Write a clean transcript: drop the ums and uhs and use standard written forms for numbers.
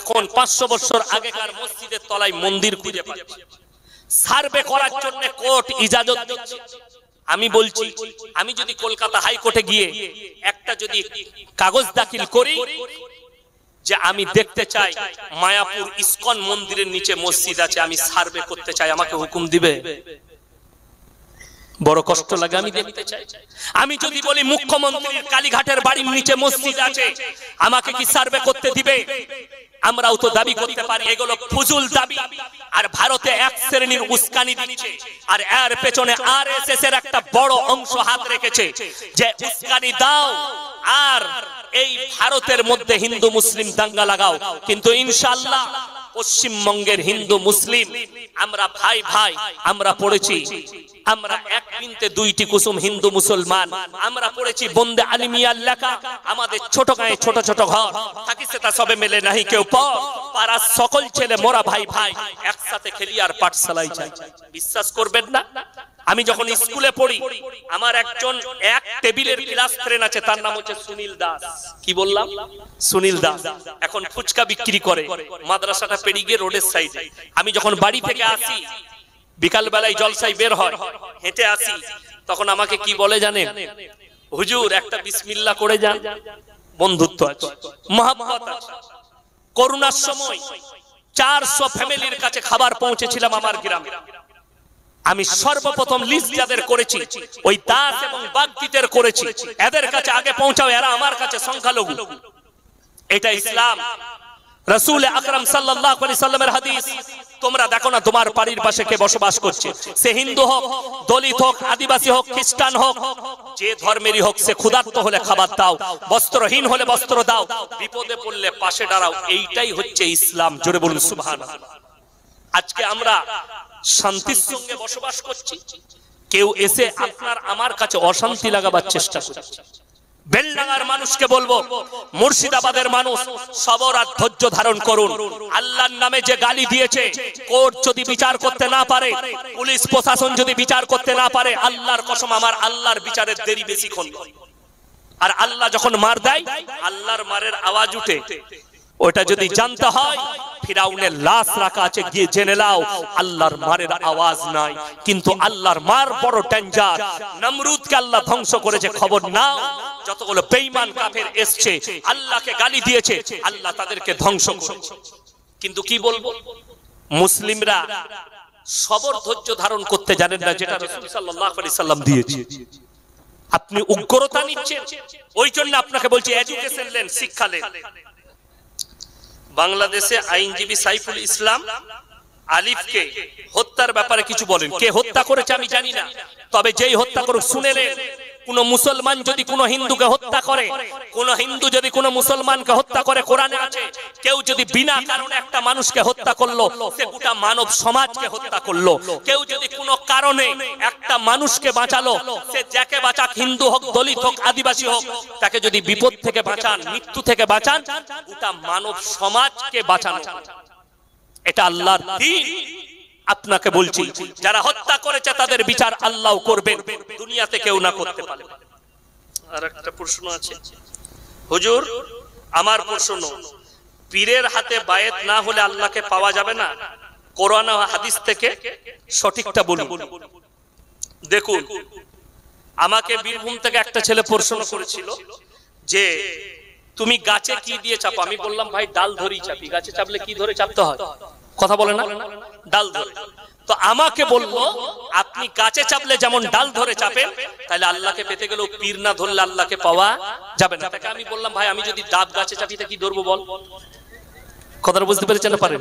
এখন 500 বছর আগেকার মসজিদের তলায় মন্দির খুঁজে পাচ্ছি, সার্ভে করার জন্য কোর্ট ইজাজত দিচ্ছে। আমি বলছি, আমি যদি কলকাতা হাইকোর্টে গিয়ে একটা যদি কাগজ দাখিল করি যে আমি দেখতে চাই মায়াপুর ইসকন মন্দিরের নিচে মসজিদ আছে, আমি সার্ভে করতে চাই, আমাকে হুকুম দিবে? বড় কষ্ট লাগে, আমি দেখতে চাই। আমি যদি বলি মুখ্যমন্ত্রীর কালীঘাটের বাড়ির নিচে মসজিদ আছে, আমাকে কি সার্ভে করতে দিবে? আমরাও তো দাবি করতে পারি, এগুলো ফুজুল দাবি। আর ভারতে এক শ্রেণীর উস্কানি দিচ্ছে, আর এর পেছনে আরএসএস এর একটা বড় অংশ হাত রেখেছে যে উস্কানি দাও আর এই ভারতের মধ্যে হিন্দু মুসলিম দাঙ্গা লাগাও। কিন্তু ইনশাআল্লাহ পশ্চিমবঙ্গের হিন্দু মুসলিম আমরা ভাই ভাই, আমরা পড়েছি, আমরা এক বিনতে দুইটি কুসুম হিন্দু মুসলমান, আমরা পড়েছি বন্দে আলিমিয়ার লেখা, আমাদের ছোট গায়ে ছোট ছোট ঘর থাকিছে তা সবে মেলে নাহি কেউ পর, পাড়ার সকল ছেলে মোরা ভাই ভাই, একসাথে খেলি আর পাঠশালায় যাই। বিশ্বাস করবেন না, আমি যখন স্কুলে পড়ি আমার একজন এক টেবিলের ক্লাস ফ্রেন্ড আছে, তার নাম হচ্ছে সুনীল দাস। কি বললাম? সুনীল দাস এখন ফুচকা বিক্রি করে, মাদ্রাসাটা পেরিয়ে রোডের সাইডে। আমি যখন বাড়ি থেকে আসি, বিকাল বেলায় জলসায় বের হয়, হেঁটে আসি, তখন আমাকে কি বলে জানেন? হুজুর একটা বিসমিল্লাহ করে যান। বন্ধুত্ব আছে, মহব্বত আছে। করোনার সময় 400 ফ্যামিলির কাছে খাবার পৌঁছেছিলাম আমার গ্রামে। আমি সর্বপ্রথম লিস্ট যাদের করেছি ওই দাস এবং বাগদিদের করেছি, এদের কাছে আগে পৌঁছাও, এরা আমার কাছে সংখ্যালঘু। এটা ইসলাম। রাসূল আকরাম সাল্লাল্লাহু আলাইহি সাল্লামের হাদিস, তোমরা দেখো না তোমার বাড়ির পাশে কে বসবাস করছে, সে হিন্দু হোক, দলিত হোক, আদিবাসী হোক, খ্রিস্টান হোক, যে ধর্মেরই হোক, সে ক্ষুধার্ত হলে খাবার দাও, বস্ত্রহীন হলে বস্ত্র দাও, বিপদে পড়লে পাশে দাঁড়াও। এইটাই হচ্ছে ইসলাম। জোরে বলুন সুবহানাল্লাহ। আজকে আমরা শান্তির সঙ্গে বসবাস করছি, কেউ এসে আপনার আমার কাছে অশান্তি লাগাবার চেষ্টা করছে। বেলডাঙ্গার মানুষকে বলবো, মুর্শিদাবাদের মানুষ সবর আর ধৈর্য ধারণ করুন। আল্লাহর নামে যে গালি দিয়েছে, কোর্ট যদি বিচার করতে না পারে, পুলিশ প্রশাসন যদি বিচার করতে না পারে, আল্লাহর কসম আমার আল্লাহর বিচারের দেরি বেশিক্ষণ। আর আল্লাহ যখন মার দেয়, আল্লাহর মারের আওয়াজ উঠে, ওটা যদি জানতে হয় ফিরাউনের লাশ রাখা আছে, গিয়ে জেনে নাও আল্লাহর মারের আওয়াজ নাই। কিন্তু আল্লাহর মার বড় ডেঞ্জার। নমরুদকে আল্লাহ ধ্বংস করেছে, খবর নাও। যতগুলো বেঈমান কাফের এসছে, আল্লাহকে গালি দিয়েছে, আল্লাহ তাদেরকে ধ্বংস করেছে। কিন্তু কি বলবো, মুসলিমরা সবর ধৈর্য ধারণ করতে জানেন না, যেটা রাসূল সাল্লাল্লাহু আলাইহি সাল্লাম দিয়েছে। আপনি উগ্রতা নিচ্ছেন, ওই জন্য আপনাকে বলছি এডুকেশন নেন, শিক্ষা নেন। বাংলাদেশে আইনজীবী সাইফুল ইসলাম আলিফকে হত্যার ব্যাপারে কিছু বলেন। কে হত্যা করেছে আমি জানি না, তবে যেই হত্যা করুক শুনেলেন, কোন মুসলমান যদি কোন হিন্দুকে হত্যা করে, কোন হিন্দু যদি কোন মুসলমানকে হত্যা করে, কোরআনে আছে কেউ যদি বিনা কারণে একটা মানুষকে হত্যা করলো, সে গোটা মানব সমাজকে হত্যা করলো। কেউ যদি কোনো কারণে একটা মানুষকে বাঁচালো, সে যাকে বাঁচাক, হিন্দু হোক, দলিত হোক, আদিবাসী হোক, তাকে যদি বিপদ থেকে বাঁচান, মৃত্যু থেকে বাঁচান, গোটা মানব সমাজকে বাঁচানো। এটা আল্লাহর দ্বীন। আপনাকে বলছি, যারা হত্যা করেছে তাদের বিচার আল্লাহ করবেন, দুনিয়াতে কেউ না করতে পারে। আর একটা প্রশ্ন আছে হুজুর, আমার প্রশ্ন, পীরের হাতে বায়াত না হলে আল্লাহকে পাওয়া যাবে না? কোরআন ও হাদিস থেকে সঠিকটা বলুন। দেখুন, আমাকে বীরভূম থেকে একটা ছেলে প্রশ্ন করেছিল যে তুমি গাছে কি দিয়ে চাপো? আমি বললাম ভাই ডাল ধরেই চাপি। গাছে চাপলে কি ধরে চাপতে হয়? কথা বলে না, ডাল ধরে। তো আমাকে বললো আপনি গাছে চাপলে যেমন ডাল ধরে চাপেন, তাহলে আল্লাহকে পেতে গেলেও পীর না ধরলে আল্লাহকে পাওয়া যাবে না। তাকে আমি বললাম ভাই আমি যদি ডাব গাছে চাপি তা কি ধরবো বল? কথাটা বুঝতে পেরেছেন না পারেন?